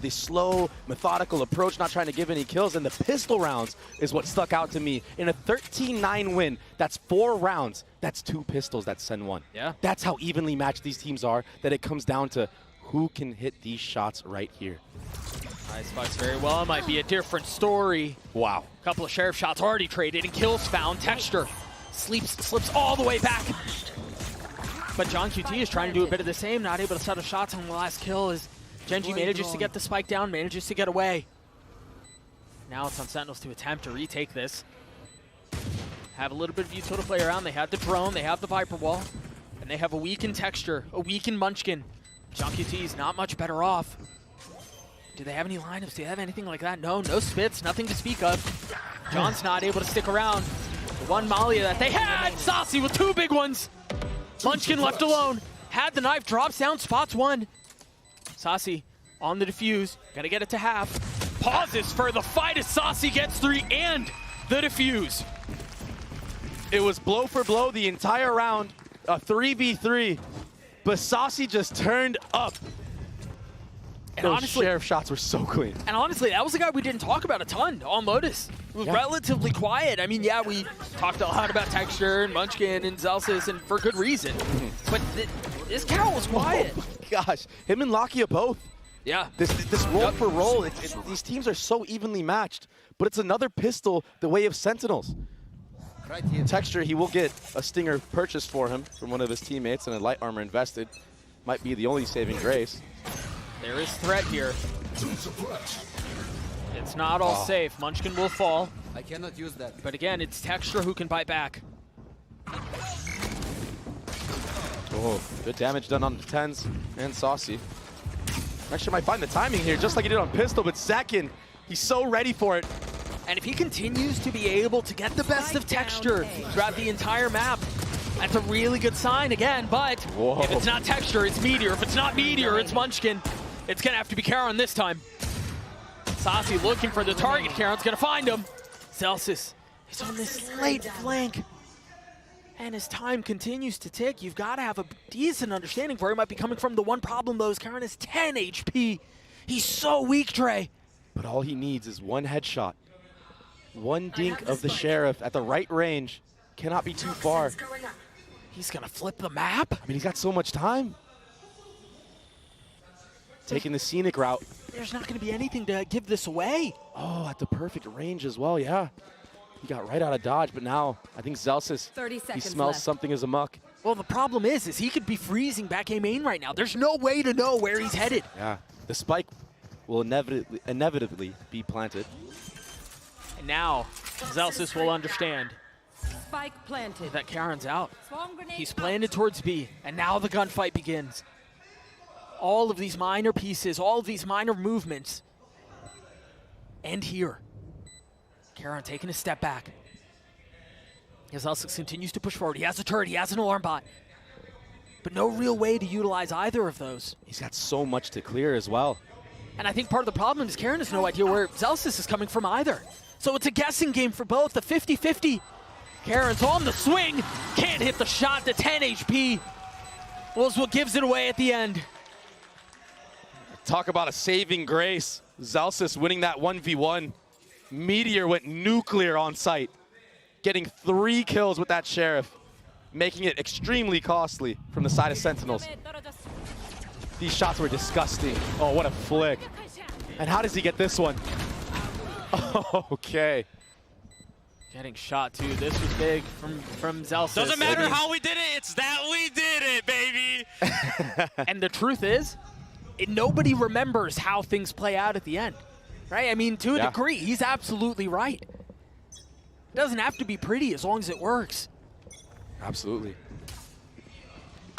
the slow, methodical approach, not trying to give any kills, and the pistol rounds is what stuck out to me. In a 13-9 win, that's 4 rounds. That's 2 pistols, that's Sen 1. Yeah. That's how evenly matched these teams are, that it comes down to who can hit these shots right here. Nice fights very well. It might be a different story. Wow. A couple of sheriff shots already traded and kills found. Texture slips all the way back. But John QT is trying to do a bit of the same, not able to settle shots on the last kill as Genji manages to get the spike down, manages to get away. Now it's on Sentinels to attempt to retake this. Have a little bit of util to play around. They have the drone, they have the Viper Wall, and they have a weakened Texture, a weakened Munchkin. John QT is not much better off. Do they have any lineups? Do they have anything like that? No spits, nothing to speak of. John's not able to stick around. The one Molly that they had, Saucy with 2 big ones. Munchkin left alone, had the knife, drops down, spots 1. Saucy on the defuse, gotta get it to half. Pauses for the fight as Saucy gets 3 and the defuse. It was blow for blow the entire round, a 3v3, but Saucy just turned up. And those honestly, sheriff shots were so clean. And honestly, that was a guy we didn't talk about a ton on Lotus. It was relatively quiet. I mean, yeah, we talked a lot about Texture and Munchkin and Zelsis, and for good reason. But this Carol was quiet. Oh my gosh, him and Lakia both. Yeah. This roll for roll, these teams are so evenly matched, but it's another pistol the way of Sentinels. Right here. Texture, he will get a Stinger purchased for him from one of his teammates and a light armor invested. Might be the only saving grace. There is threat here. It's not all safe. Munchkin will fall. I cannot use that. But again, it's Texture who can bite back. Oh, good damage done on the TenZ and Saucy. Actually might find the timing here, just like he did on Pistol, but second, he's so ready for it. And if he continues to be able to get the best of Texture throughout the entire map, that's a really good sign again, but if it's not Texture, it's Meteor. If it's not Meteor, it's Munchkin. It's gonna have to be Karon this time. Saucy looking for the target. Karon's gonna find him. Zelsis is on this late flank. And as time continues to tick, you've got to have a decent understanding where he might be coming from. The one problem, though, is Karon is 10 HP. He's so weak, Trey. But all he needs is one headshot. One dink of the Sheriff at the right range. Cannot be too far. He's gonna flip the map? I mean, he's got so much time. Taking the scenic route. There's not gonna be anything to give this away. Oh, at the perfect range as well, yeah. He got right out of dodge, but now I think Zelsis, he smells something as a muck. Well, the problem is he could be freezing back A main right now. There's no way to know where he's headed. Yeah, the spike will inevitably be planted. And now, Zelsis will understand Spike planted. that Karon's out. He's planted towards B, and now the gunfight begins. All of these minor pieces, all of these minor movements end here. Karon taking a step back. As Zelsis continues to push forward. He has a turret, he has an alarm bot. But no real way to utilize either of those. He's got so much to clear as well. And I think part of the problem is Karon has no idea where Zelsis is coming from either. So it's a guessing game for both, a 50-50. Karon's on the swing, can't hit the shot to 10 HP. Was what gives it away at the end. Talk about a saving grace. Zelsis winning that 1v1. Meteor went nuclear on site, getting 3 kills with that Sheriff, making it extremely costly from the side of Sentinels. These shots were disgusting. Oh, what a flick. And how does he get this one? Okay. Getting shot too. This was big from Zelsis. Doesn't matter how we did it, it's that we did it, baby. And the truth is, nobody remembers how things play out at the end. Right? I mean, to a degree, he's absolutely right. It doesn't have to be pretty as long as it works. Absolutely.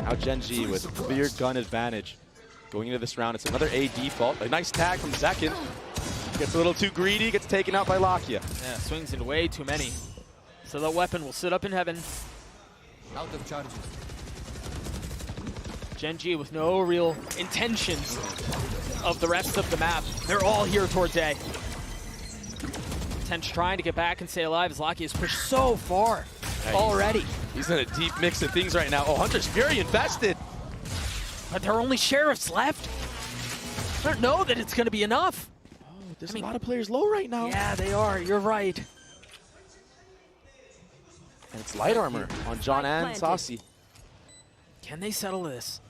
Now Genji with clear gun advantage. Going into this round, it's another A default. A nice tag from Zekin. Gets a little too greedy, gets taken out by Lakia. Yeah, swings into way too many. So that weapon will sit up in heaven. Out of charges. Genji with no real intentions of the rest of the map. They're all here towards A. TenZ trying to get back and stay alive as Lakia is pushed so far already. He's in a deep mix of things right now. Oh, Hunter's Fury invested. But there are only Sheriffs left. I don't know that it's going to be enough. There's a lot of players low right now. Yeah, they are. You're right. And it's light armor on John and planted. Saucy. Can they settle this?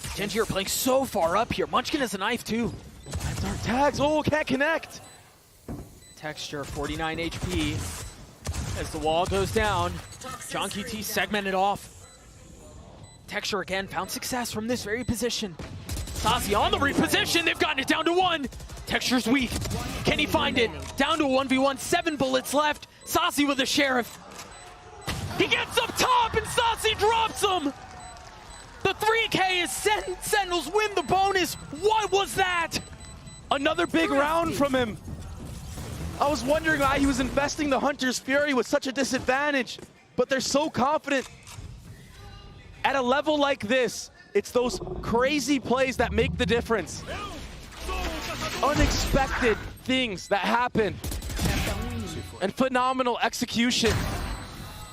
TenZ are playing so far up here. Munchkin has a knife too. Dark tags. Oh, can't connect. Texture, 49 HP. As the wall goes down, John QT segmented off. Texture again found success from this very position. Saucy on the reposition. They've gotten it down to 1. Texture's weak. Can he find it? Down to a 1v1. 7 bullets left. Saucy with the Sheriff. He gets up top and Saucy drops him. The 3K is Sentinels win the bonus. What was that? Another big round from him. I was wondering why he was investing the Hunter's Fury with such a disadvantage, but they're so confident. At a level like this, it's those crazy plays that make the difference. Unexpected things that happen. And phenomenal execution.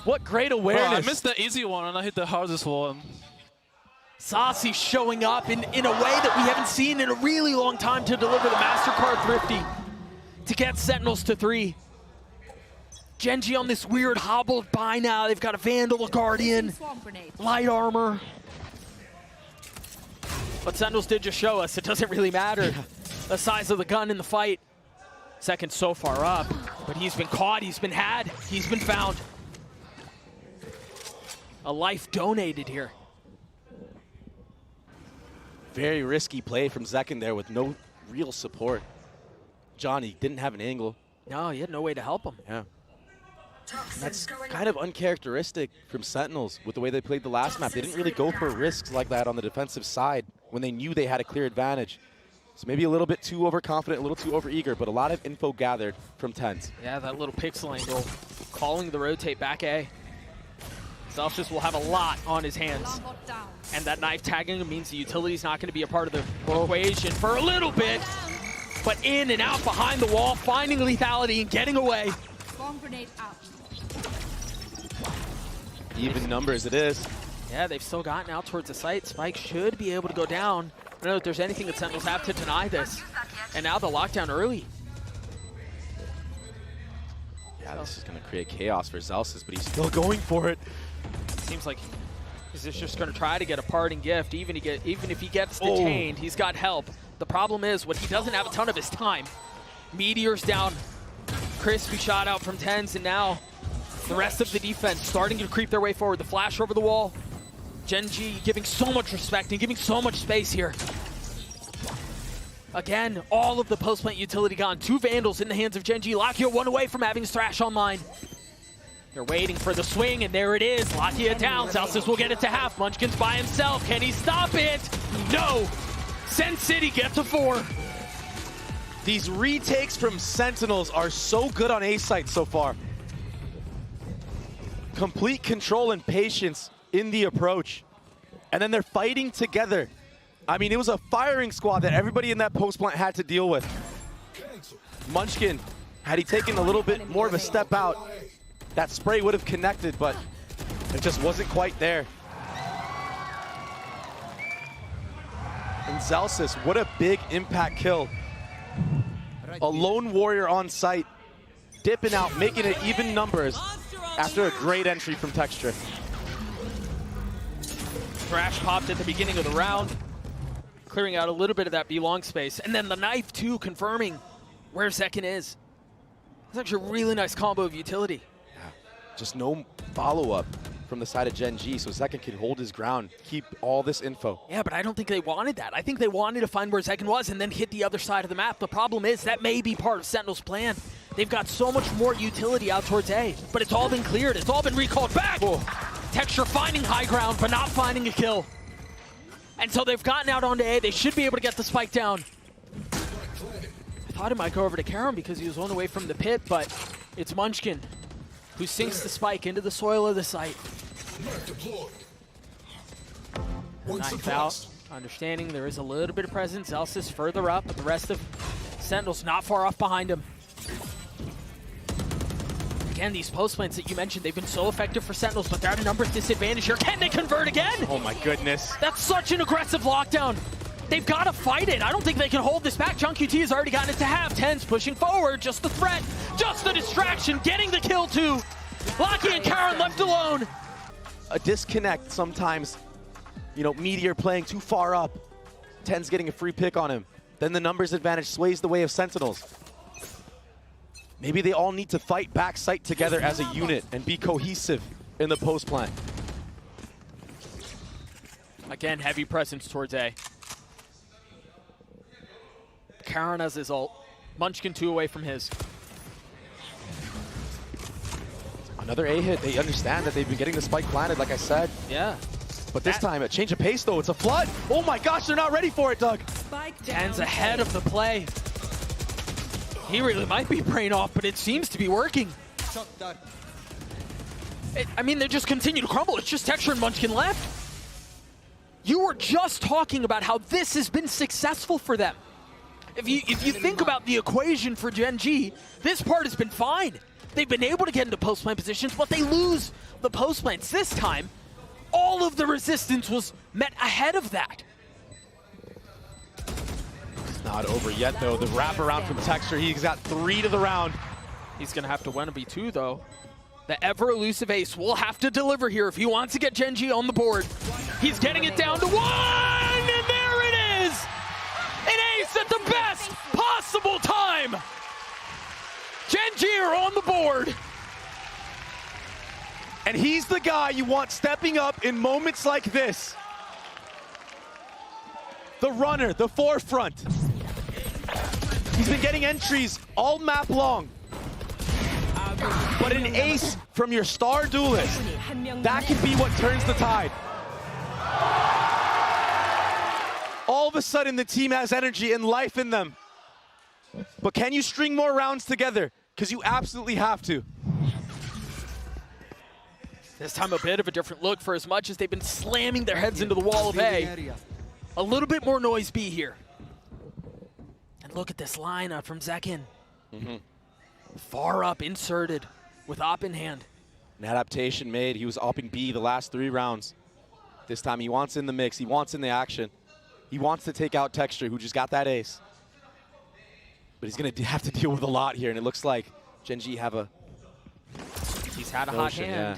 What great awareness. Bro, I missed the easy one and I hit the hardest one. Saucy showing up in a way that we haven't seen in a really long time to deliver the MasterCard Thrifty to get Sentinels to 3. TenZ on this weird hobbled buy now. They've got a Vandal, a Guardian, light armor. But Sentinels did just show us it doesn't really matter the size of the gun in the fight. Second so far up, but he's been caught, he's been had, he's been found. A life donated here. Very risky play from Zekin there with no real support. Johnny didn't have an angle. No, he had no way to help him. Yeah. And that's kind of uncharacteristic from Sentinels with the way they played the last map. They didn't really go for risks like that on the defensive side when they knew they had a clear advantage. So maybe a little bit too overconfident, a little too overeager, but a lot of info gathered from TenZ. Yeah, that little pixel angle, calling the rotate back A. Zelsis will have a lot on his hands. And that knife tagging means the utility's not going to be a part of the equation for a little bit. But in and out behind the wall, finding lethality and getting away. Even numbers it is. Yeah, they've still gotten out towards the site. Spike should be able to go down. I don't know if there's anything that Sentinels have to deny this. And now the lockdown early. Yeah, this is going to create chaos for Zelsis, but he's still going for it. Seems like he's just going to try to get a parting gift. Even if he gets detained, he's got help. The problem is, what he doesn't have a ton of his time. Meteor's down. Crispy shot out from TenZ, and now the rest of the defense starting to creep their way forward. The flash over the wall. TenZ giving so much respect and giving so much space here. Again, all of the post-plant utility gone. 2 Vandals in the hands of TenZ. Lakia 1 away from having Thrash online. They're waiting for the swing, and there it is. Lakia down. Zelsis will get it to half. Munchkin's by himself. Can he stop it? No. Sen City gets a 4. These retakes from Sentinels are so good on A site so far. Complete control and patience in the approach. And then they're fighting together. I mean, it was a firing squad that everybody in that post plant had to deal with. Munchkin, had he taken a little bit more of a step out, that spray would have connected, but it just wasn't quite there. And Zelsis, what a big impact kill. A lone warrior on site, dipping out, making it even numbers after a great entry from Texture. Thrash popped at the beginning of the round, clearing out a little bit of that B-long space. And then the knife, too, confirming where Zekin is. That's actually a really nice combo of utility. Yeah, just no follow-up from the side of TenZ, so Zekin can hold his ground, keep all this info. Yeah, but I don't think they wanted that. I think they wanted to find where Zekin was and then hit the other side of the map. The problem is that may be part of Sentinel's plan. They've got so much more utility out towards A, but it's all been cleared. It's all been recalled back. Oh. Texture finding high ground, but not finding a kill. And so they've gotten out onto A. They should be able to get the spike down. I thought it might go over to Karam because he was one away from the pit, but it's Munchkin who sinks the spike into the soil of the site. Knife out. Understanding there is a little bit of presence. Zelsis further up, but the rest of Sentinels not far off behind him. Again, these post plants that you mentioned, they've been so effective for Sentinels, but they're at a numbers disadvantage here. Can they convert again? Oh my goodness. That's such an aggressive lockdown. They've got to fight it. I don't think they can hold this back. JunQT has already gotten it to half. TenZ pushing forward. Just the threat. Just the distraction. Getting the kill too. Lockie and Karen left alone. A disconnect sometimes. You know, Meteor playing too far up. TenZ getting a free pick on him. Then the numbers advantage sways the way of Sentinels. Maybe they all need to fight back sight together as a unit and be cohesive in the post plant. Again, heavy presence towards A. Karen has his ult. Munchkin 2 away from his. Another A hit. They understand that they've been getting the spike planted, like I said. Yeah. But this time, a change of pace, though. It's a flood. Oh my gosh, they're not ready for it, Doug. TenZ ahead of the play. He really might be brain off, but it seems to be working. Shot dark. I mean, they just continue to crumble. It's just Texture and Munchkin left. You were just talking about how this has been successful for them. If you think about the equation for Gen.G, this part has been fine. They've been able to get into post-plant positions, but they lose the post-plants. This time, all of the resistance was met ahead of that. It's not over yet, though. The wraparound from Texture, he's got 3 to the round. He's going to have to win a B2, though. The ever-elusive Ace will have to deliver here if he wants to get Gen.G on the board. He's getting it down to 1, and there it is! An Ace at the best possible time! Gen.G are on the board. And he's the guy you want stepping up in moments like this. The runner, the forefront. He's been getting entries all map long. But an ace from your star duelist, that can be what turns the tide. All of a sudden, the team has energy and life in them. But can you string more rounds together? Because you absolutely have to. This time a bit of a different look for as much as they've been slamming their heads into the wall of A. A little bit more noise B here. And look at this lineup from Zekin. Far up, inserted, with op in hand. An adaptation made. He was opping B the last 3 rounds. This time he wants in the mix. He wants in the action. He wants to take out Texture, who just got that ace. But he's going to have to deal with a lot here, and it looks like Gen.G have a... He's had a hot hand. Yeah.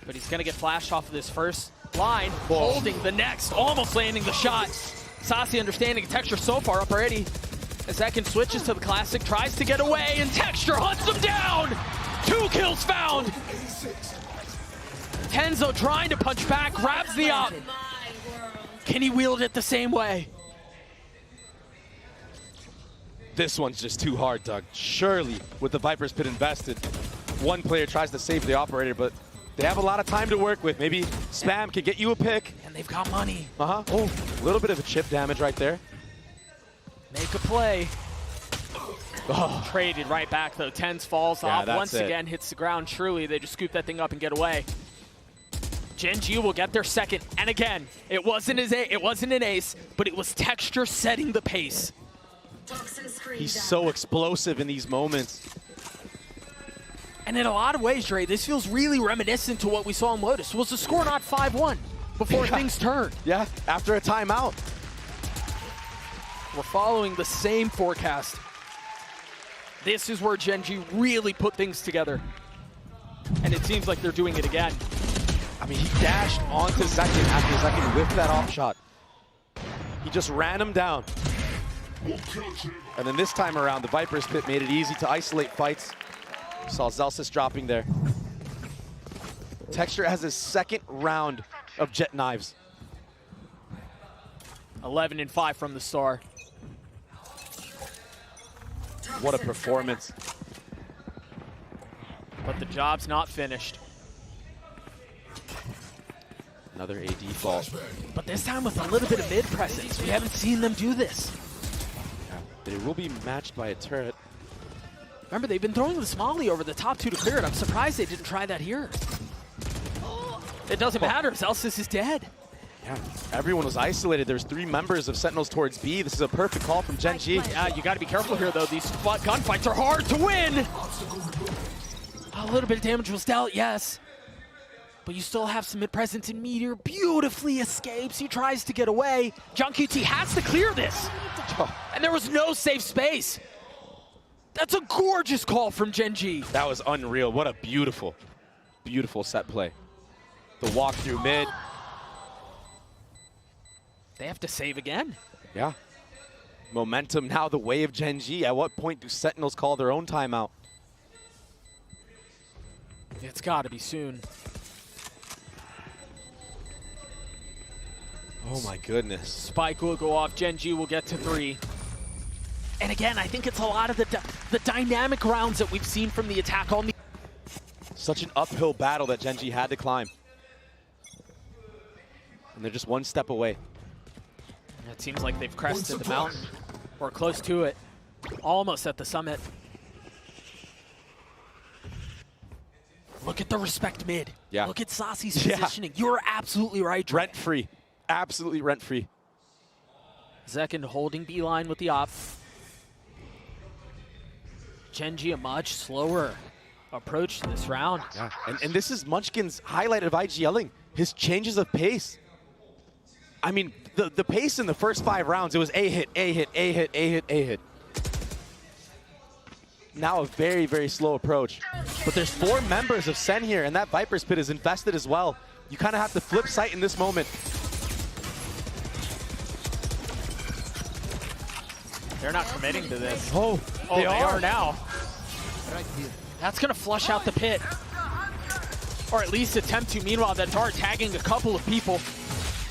But he's going to get flashed off of this first line, holding the next, almost landing the shot. Saucy understanding Texture so far up already. As Zekin switches to the classic, tries to get away, and Texture hunts him down! 2 kills found! TenZ trying to punch back, grabs the op. Can he wield it the same way? This one's just too hard, Doug. Surely, with the Viper's Pit invested, one player tries to save the operator, but they have a lot of time to work with. Maybe Spam can get you a pick. And they've got money. Oh, a little bit of a chip damage right there. Make a play. Oh. Traded right back though. TenZ falls off once again, hits the ground. Surely they just scoop that thing up and get away. Gen.G will get their second, and again, it wasn't an ace, but it was Texture setting the pace. He's so explosive in these moments. And in a lot of ways, Dre, this feels really reminiscent to what we saw in Lotus. Was the score not 5-1 before things turned? Yeah, after a timeout. We're following the same forecast. This is where Gen.G really put things together. And it seems like they're doing it again. I mean, he dashed onto Zekin after Zekin whiffed that off shot. He just ran him down. And then this time around, the Viper's Pit made it easy to isolate fights. Saw Zellsis dropping there. Texture has his 2nd round of Jet Knives. 11-5 from the star. What a performance. But the job's not finished. Another AD fall. But this time with a little bit of mid presence. We haven't seen them do this. Yeah, but it will be matched by a turret. Remember, they've been throwing the Smolly over the top 2 to clear it. I'm surprised they didn't try that here. It doesn't matter. Zellsis is dead. Yeah, everyone was isolated. There's 3 members of Sentinels towards B. This is a perfect call from Gen.G. Yeah, you got to be careful here, though. These gunfights are hard to win. A little bit of damage was dealt, yes. But you still have some mid-presence in Meteor. Beautifully escapes. He tries to get away. John QT has to clear this. And there was no safe space. That's a gorgeous call from Gen.G. That was unreal. What a beautiful, beautiful set play. The walk through mid. They have to save again. Yeah. Momentum now the way of Gen.G. At what point do Sentinels call their own timeout? It's got to be soon. Oh my goodness. Spike will go off. Gen.G will get to 3. And again, I think it's a lot of the dynamic rounds that we've seen from the attack on the... Such an uphill battle that Gen.G had to climb. And they're just one step away. It seems like they've crested the mountain, or close to it. Almost at the summit. Look at the respect mid. Yeah. Look at Sassy's positioning. You're absolutely right, Dre. Rent-free. Absolutely rent-free. Zekin holding beeline with the op. Gen.G a much slower approach to this round. Yeah. And this is Munchkin's highlight of IGLing. His changes of pace. I mean, the pace in the first 5 rounds, it was A hit, A hit, A hit, A hit, A hit. Now a very, very slow approach. But there's 4 members of Sen here, and that Viper's Pit is invested as well. You kind of have to flip sight in this moment. They're not committing to this. Oh, They are now. Right here. That's going to flush out the pit. Or at least attempt to. Meanwhile, that dart tagging a couple of people.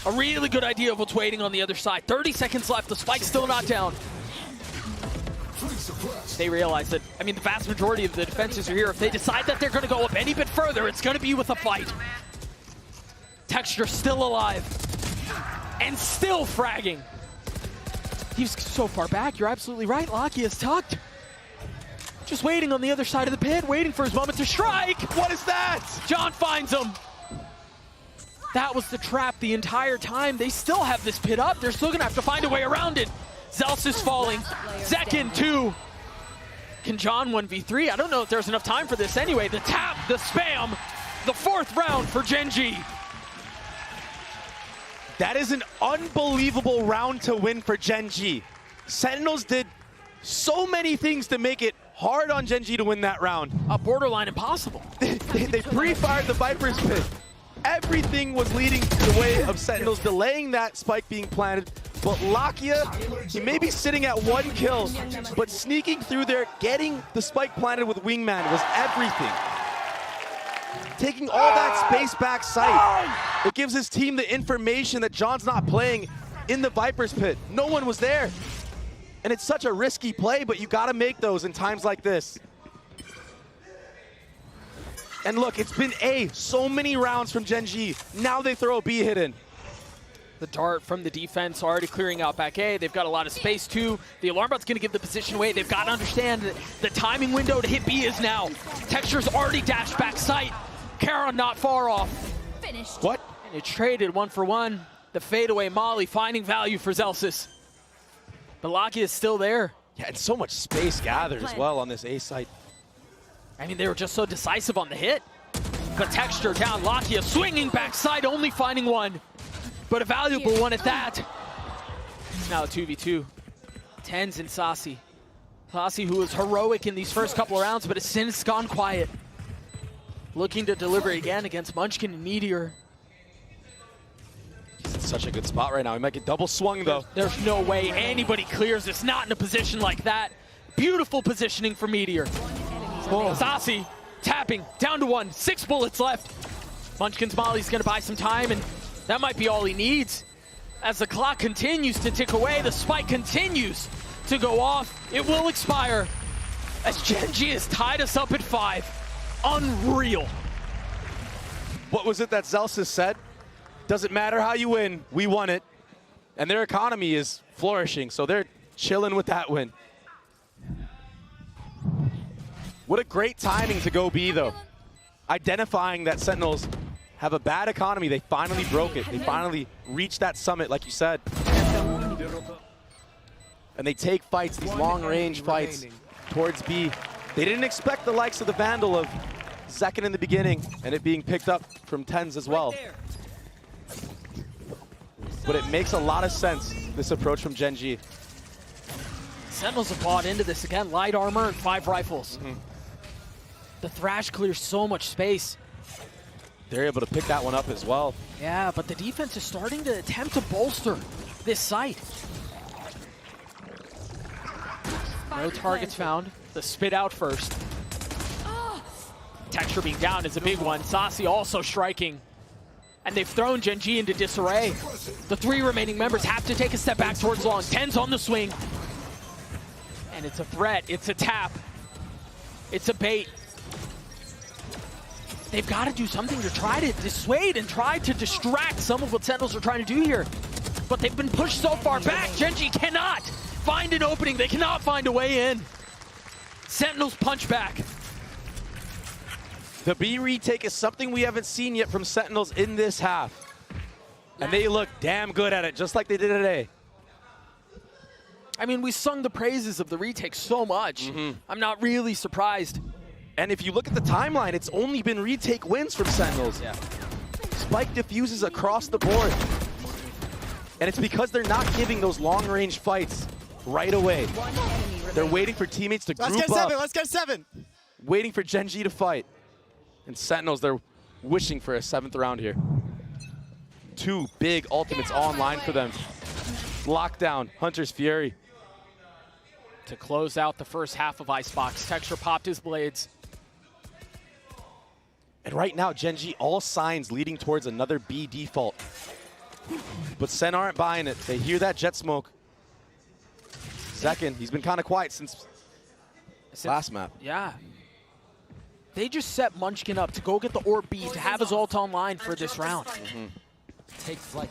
A really good idea of what's waiting on the other side. 30 seconds left. The spike's still not down. They realize that, I mean, the vast majority of the defenses are here. If they decide that they're going to go up any bit further, it's going to be with a fight. Texture still alive. And still fragging. He's so far back. You're absolutely right. Locky is tucked. Just waiting on the other side of the pit, waiting for his moment to strike. what is that? John finds him. That was the trap the entire time. They still have this pit up. They're still going to have to find a way around it. Zels is falling. Zekin 2. Can John 1v3? I don't know if there's enough time for this anyway. The tap, the spam, the 4th round for Gen.G. That is an unbelievable round to win for Gen.G. Sentinels did so many things to make it hard on Gen.G to win that round. Borderline impossible. They pre-fired the Viper's Pit. Everything was leading the way of Sentinels, delaying that spike being planted. But Lakia, he may be sitting at 1 kill, but sneaking through there, getting the spike planted with Wingman was everything. Taking all that space back sight. It gives his team the information that John's not playing in the Viper's Pit. No one was there. And it's such a risky play, but you gotta make those in times like this. And look, it's been A, so many rounds from Gen.G. Now they throw a B hit in. The dart from the defense already clearing out back A. They've got a lot of space too. The alarm bot's gonna give the position away. They've got to understand that the timing window to hit B is now. Texture's already dashed back sight. Karon not far off. Finished. What? And it's traded 1 for 1. The fadeaway Molly finding value for Zelsis. But Locky is still there. Yeah, and so much space gathered as well on this A site. I mean, they were just so decisive on the hit. But Texture down, Lakia swinging backside, only finding 1. But a valuable one at that. It's now a 2v2. TenZ and Sassy. Sassy, who was heroic in these first couple of rounds, but has since gone quiet. Looking to deliver again against Munchkin and Meteor. He's in such a good spot right now. He might get double swung though. There's no way anybody clears this, not in a position like that. Beautiful positioning for Meteor. Oh. Sassy tapping, down to 1, 6 bullets left. Munchkin's Molly's gonna buy some time, and that might be all he needs. As the clock continues to tick away, the spike continues to go off. It will expire as Gen.G has tied us up at 5. Unreal. What was it that Zelsis said? Doesn't matter how you win, we won it. And their economy is flourishing, so they're chilling with that win. What a great timing to go B though. Identifying that Sentinels have a bad economy, they finally broke it. They finally reached that summit, like you said. And they take fights, these long-range fights, towards B. They didn't expect the likes of the Vandal of second in the beginning, and it being picked up from TenZ as well. But it makes a lot of sense, this approach from Gen.G. Sentinels have bought into this again. Light armor and 5 rifles. The Thrash clears so much space. They're able to pick that one up as well. Yeah, but the defense is starting to attempt to bolster this site. No targets found. The spit out first. Texture being down is a big one. Saucy also striking. And they've thrown Gen.G into disarray. The 3 remaining members have to take a step back towards long. TenZ on the swing. And it's a threat. It's a tap. It's a bait. They've got to do something to try to dissuade and try to distract some of what Sentinels are trying to do here. But they've been pushed so far back. Gen.G cannot find an opening. They cannot find a way in. Sentinels punch back. The B retake is something we haven't seen yet from Sentinels in this half. And they look damn good at it, just like they did today. I mean, we sung the praises of the retake so much. I'm not really surprised. And if you look at the timeline, it's only been retake wins from Sentinels. Yeah. Spike diffuses across the board. And it's because they're not giving those long-range fights right away. They're waiting for teammates to group up. Let's get 7. Waiting for Gen.G to fight. And Sentinels, they're wishing for a 7th round here. 2 big ultimates online for them. Lockdown, Hunter's Fury. To close out the first half of Icebox, Texture popped his blades. And right now, Gen.G, all signs leading towards another B default. But Sen aren't buying it. They hear that jet smoke. Second, he's been kind of quiet since last map. Yeah. They just set Munchkin up to go get the Orb B to have his ult online for this round. Take flight.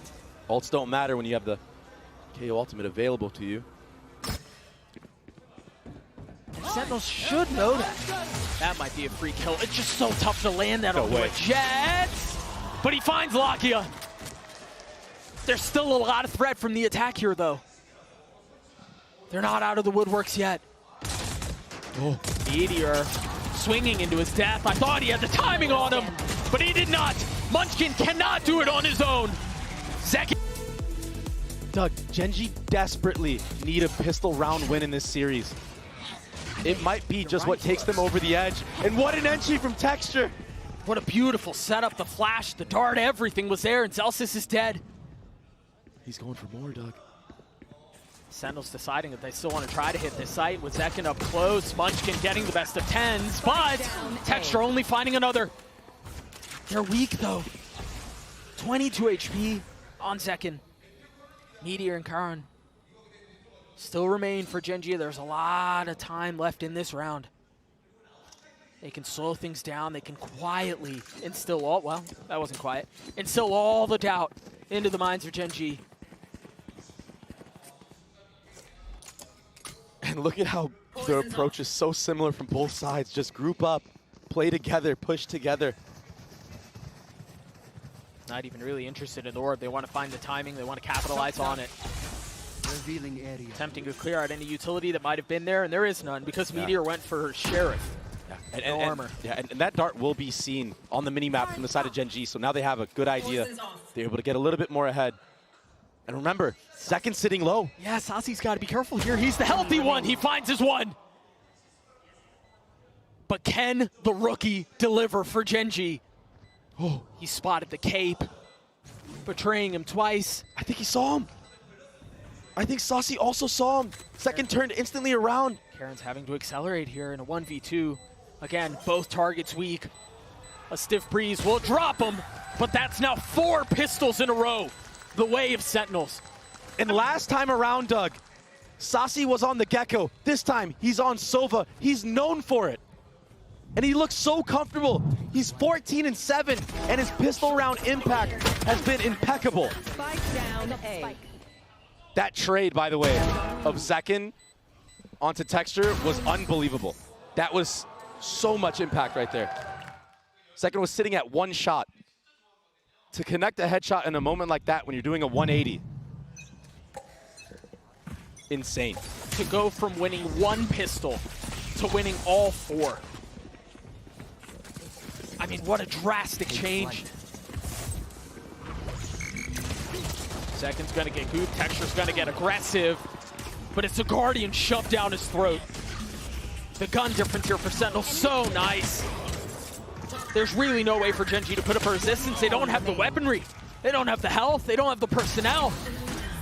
Ults don't matter when you have the KO ultimate available to you. And Sentinels should know that. That might be a free kill. It's just so tough to land that on the jet. But he finds Lakia. There's still a lot of threat from the attack here, though. They're not out of the woodworks yet. Meteor swinging into his death. I thought he had the timing on him, but he did not. Munchkin cannot do it on his own. Zeki. Doug, Gen.G desperately need a pistol round win in this series. It might be just what takes them over the edge. And what an entry from Texture. What a beautiful setup. The flash, the dart, everything was there, and Zelsis is dead. He's going for more, Doug. Sentinels deciding that they still want to try to hit this site with Zekin up close. Munchkin getting the best of TenZ, but Texture only finding another. They're weak, though. 22 HP on Zekin. Meteor and Karan still remain for Gen.G. There's a lot of time left in this round. They can slow things down. They can quietly instill all, well, that wasn't quiet, instill all the doubt into the minds of Gen.G. And look at how the approach is so similar from both sides. Just group up, play together, push together. Not even really interested in the orb. They want to find the timing. They want to capitalize on it. Revealing area. Attempting to clear out any utility that might have been there, and there is none because Meteor went for Sheriff. And, no armor. And that dart will be seen on the mini-map from the side of Gen.G, so now they have a good idea. They're able to get a little bit more ahead. And remember, second sitting low. Yeah, Sasi's got to be careful here. He's the healthy one. He finds his one. But can the rookie deliver for Gen.G? Oh, he spotted the cape, betraying him twice. I think he saw him. I think Saucy also saw him. Second turned instantly around. Karen's having to accelerate here in a 1v2. Again, both targets weak. A stiff breeze will drop him, but that's now 4 pistols in a row. The way of Sentinels. And last time around, Doug, Saucy was on the Gecko. This time, he's on Sova. He's known for it. And he looks so comfortable. He's 14-7, and his pistol round impact has been impeccable. Spike down A. That trade, by the way, of Zekin onto Texture was unbelievable. That was so much impact right there. Zekin was sitting at 1 shot. To connect a headshot in a moment like that when you're doing a 180. Insane. To go from winning 1 pistol to winning all 4. I mean, what a drastic change. Second's gonna get gooped, Texture's gonna get aggressive, but it's a Guardian shoved down his throat. The gun difference here for Sentinel, so nice. There's really no way for Gen G to put up a resistance. They don't have the weaponry. They don't have the health. They don't have the personnel.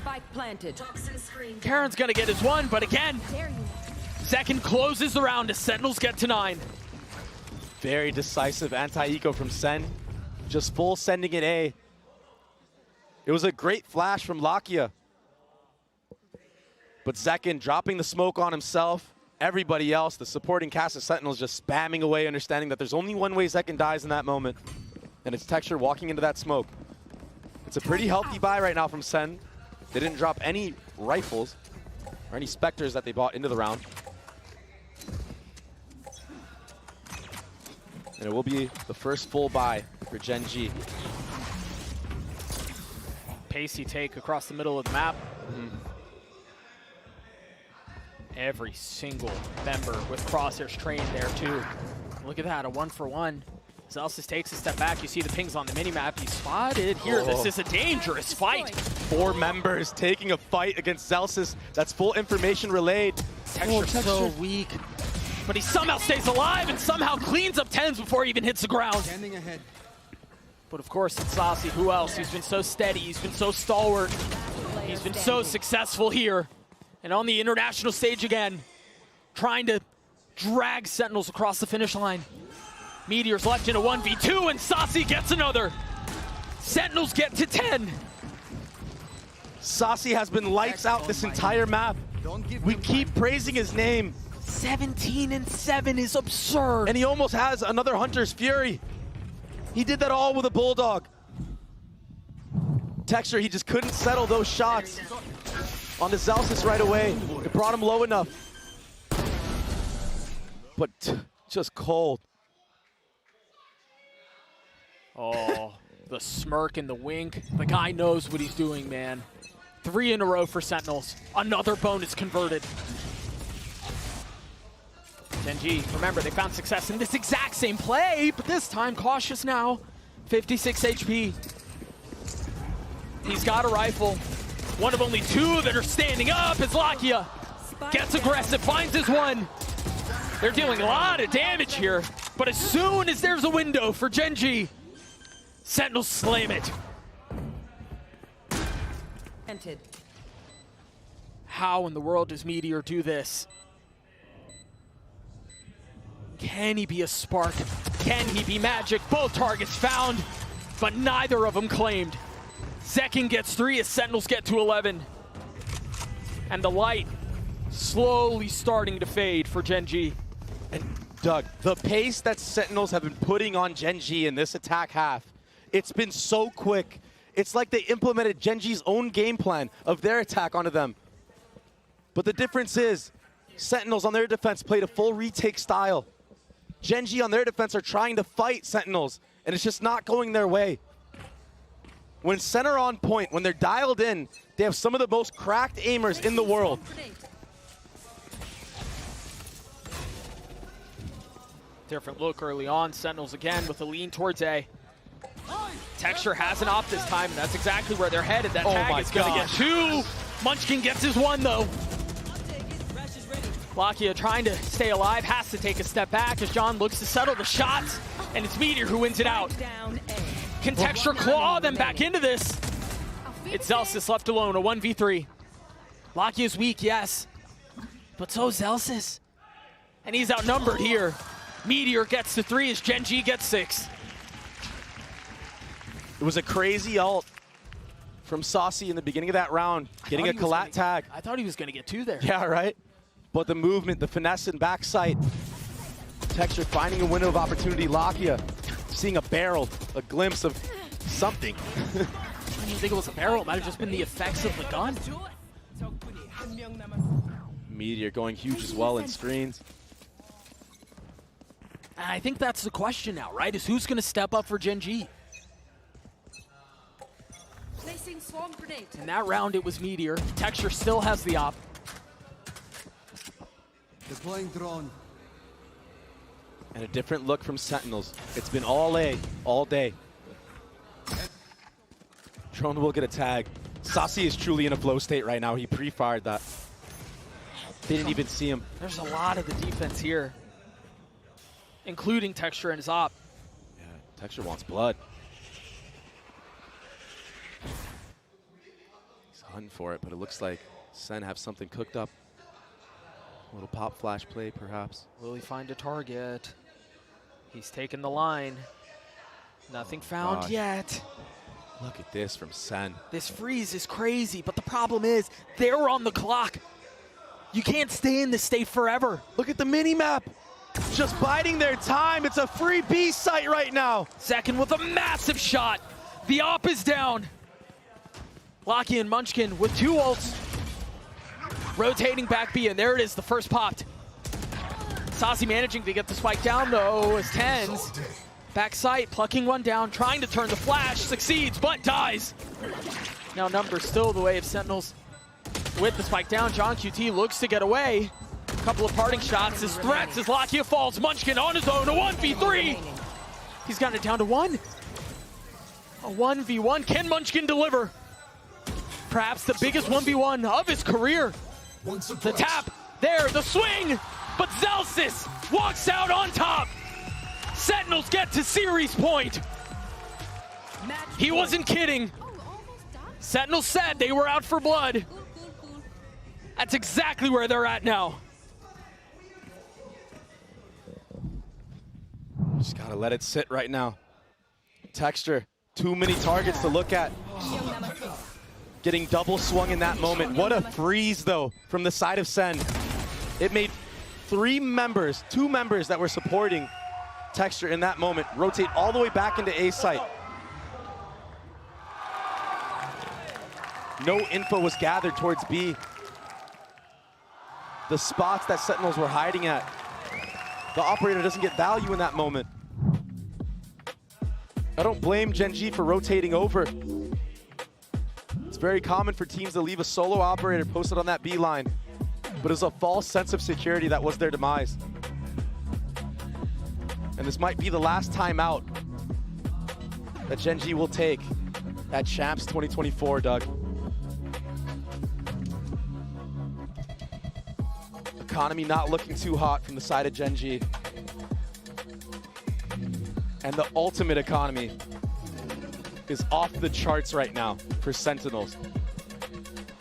Spike planted. Karen's gonna get his one, but again, Second closes the round as Sentinels get to 9. Very decisive anti-eco from Sen. Just full sending it A. It was a great flash from Lakia. But Zekin dropping the smoke on himself. Everybody else, the supporting cast of Sentinels, just spamming away, understanding that there's only one way Zekin dies in that moment. And it's Texture walking into that smoke. It's a pretty healthy buy right now from Sen. They didn't drop any rifles or any Spectres that they bought into the round. And it will be the first full buy for Gen G. Pacey take across the middle of the map. Every single member with crosshairs trained there too. Look at that, a 1-for-1. Zelsis takes a step back. You see the pings on the minimap. He's spotted here. This is a dangerous fight. 4 members taking a fight against Zelsis. That's full information relayed. Texture's so weak. But he somehow stays alive and somehow cleans up TenZ before he even hits the ground. Standing ahead. But of course, it's Saucy. Who else? He's been so steady. He's been so stalwart. He's been so successful here. And on the international stage again, trying to drag Sentinels across the finish line. Meteor's left in a 1v2, and Saucy gets another. Sentinels get to 10. Saucy has been lights out this entire map. We keep praising his name. 17-7 is absurd. And he almost has another Hunter's Fury. He did that all with a Bulldog. Texture, he just couldn't settle those shots on the Zelsis right away. It brought him low enough. But just cold. Oh, the smirk and the wink. The guy knows what he's doing, man. 3 in a row for Sentinels. Another bonus converted. Gen G, remember, they found success in this exact same play, but this time cautious now. 56 HP. He's got a rifle. One of only 2 that are standing up is Lakia. Gets aggressive, finds his one. They're dealing a lot of damage here, but as soon as there's a window for Gen G, Sentinels slam it. Planted. How in the world does Meteor do this? Can he be a spark? Can he be magic? Both targets found, but neither of them claimed. Zekin gets 3 as Sentinels get to 11. And the light slowly starting to fade for Gen G. And Doug, the pace that Sentinels have been putting on Gen G in this attack half, it's been so quick. It's like they implemented Gen G's own game plan of their attack onto them. But the difference is, Sentinels on their defense played a full retake style. Gen G on their defense are trying to fight Sentinels, and it's just not going their way. When center on point, when they're dialed in, they have some of the most cracked aimers in the world. Different look early on. Sentinels again with a lean towards A. Texture has an op this time, and that's exactly where they're headed. That tag is going to get 2. Munchkin gets his 1, though. Lakia trying to stay alive, has to take a step back as John looks to settle the shots, and it's Meteor who wins it out. Can Texture claw them back into this? It's Zelsis left alone, a 1v3. Lakia's weak, yes, but so is Zelsis. And he's outnumbered here. Meteor gets to 3 as Gen G gets 6. It was a crazy ult from Saucy in the beginning of that round, getting a collat tag. I thought he was going to get 2 there. Yeah, right? But the movement, the finesse and backside. Texture finding a window of opportunity. Lakia seeing a barrel, a glimpse of something. I didn't even think it was a barrel. It might have just been the effects of the gun. Meteor going huge as well in screens. And I think that's the question now, right? Is who's going to step up for Gen G? In that round, it was Meteor. Texture still has the op. Deploying drone. And a different look from Sentinels. It's been all A, all day. Drone will get a tag. Sasi is truly in a flow state right now. He pre-fired that. Didn't even see him. There's a lot of the defense here, including Texture and Zop. Yeah, Texture wants blood. He's hunting for it, but it looks like Sen have something cooked up. A little pop flash play, perhaps. Will he find a target? He's taken the line. Nothing found gosh. yet. Look at this from Sen. This freeze is crazy, but the problem is they're on the clock. You can't stay in this state forever. Look at the mini-map. Just biding their time. It's a free B site right now. Second with a massive shot. The op is down. Locky and Munchkin with 2 ults. Rotating back B, and there it is, the first popped. Sasi managing to get the spike down though as TenZ. Back sight, plucking one down, trying to turn the flash, succeeds, but dies. Now numbers still the way of Sentinels. With the spike down, John QT looks to get away. A couple of parting shots, his threats as Locky falls. Munchkin on his own, a 1v3. He's gotten it down to 1. A 1v1, can Munchkin deliver? Perhaps the biggest 1v1 of his career. The tap, there, the swing, but Zalsis walks out on top. Sentinels get to series point. He wasn't kidding. Sentinels said they were out for blood. That's exactly where they're at now. Just gotta let it sit right now. Texture, too many targets to look at. Getting double swung in that moment. What a freeze though from the side of Sen. It made 2 members that were supporting Texture in that moment rotate all the way back into A site. No info was gathered towards B. The spots that Sentinels were hiding at, the operator doesn't get value in that moment. I don't blame TenZ for rotating over. It's very common for teams to leave a solo operator posted on that B line, but it's a false sense of security that was their demise. And this might be the last time out that TenZ will take at Champs 2024, Doug. Economy not looking too hot from the side of TenZ. And the ultimate economy is off the charts right now for Sentinels.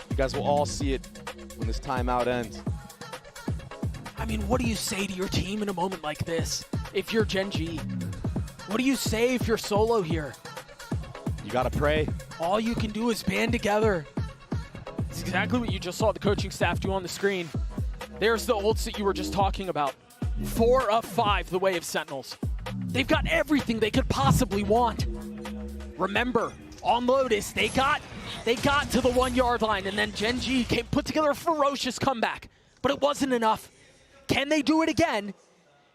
You guys will all see it when this timeout ends. I mean, what do you say to your team in a moment like this? If you're TenZ, what do you say if you're solo here? You gotta pray. All you can do is band together. It's exactly what you just saw the coaching staff do on the screen. There's the ults that you were just talking about. 4 of 5 the way of Sentinels. They've got everything they could possibly want. Remember, on Lotus, they got to the 1-yard line, and then TenZ put together a ferocious comeback, but it wasn't enough. Can they do it again?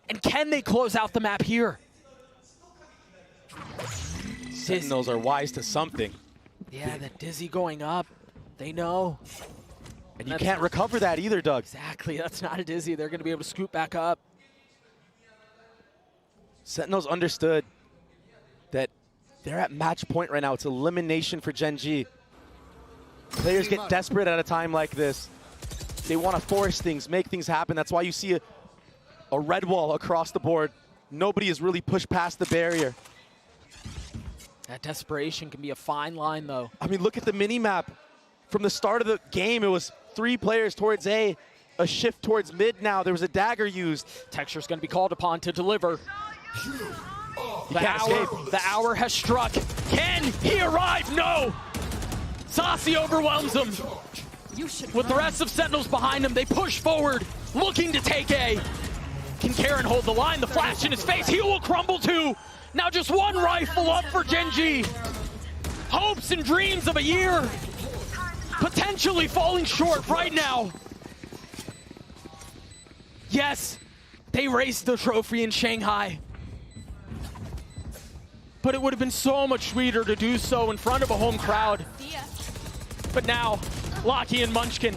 And can they close out the map here? Sentinels are wise to something. Yeah, the Dizzy going up. They know. And you can't recover that either, Doug. Exactly, that's not a Dizzy. They're gonna be able to scoot back up. Sentinels understood that they're at match point right now. It's elimination for TenZ. Players get desperate at a time like this. They want to force things, make things happen. That's why you see a red wall across the board. Nobody has really pushed past the barrier. That desperation can be a fine line, though. I mean, look at the mini-map. From the start of the game, it was 3 players towards A, a shift towards mid now. There was a dagger used. Texture's going to be called upon to deliver. The hour has struck. Can he arrive? No! Sasi overwhelms him. With the rest of Sentinels behind him, they push forward, looking to take A. Can Karen hold the line? The flash in his face. He will crumble too. Now just 1 rifle up for TenZ. Hopes and dreams of a year. Potentially falling short right now. Yes, they raised the trophy in Shanghai. But it would have been so much sweeter to do so in front of a home crowd. But now, Locky and Munchkin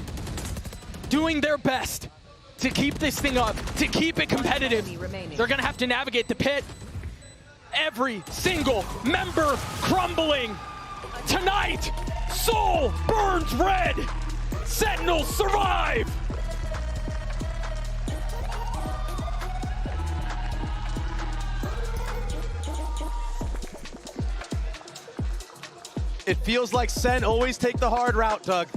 doing their best to keep this thing up, to keep it competitive, enemy remaining. they're going to have to navigate the pit. Every single member crumbling. Tonight, Seoul burns red. Sentinels survive. It feels like Sen always take the hard route, Doug.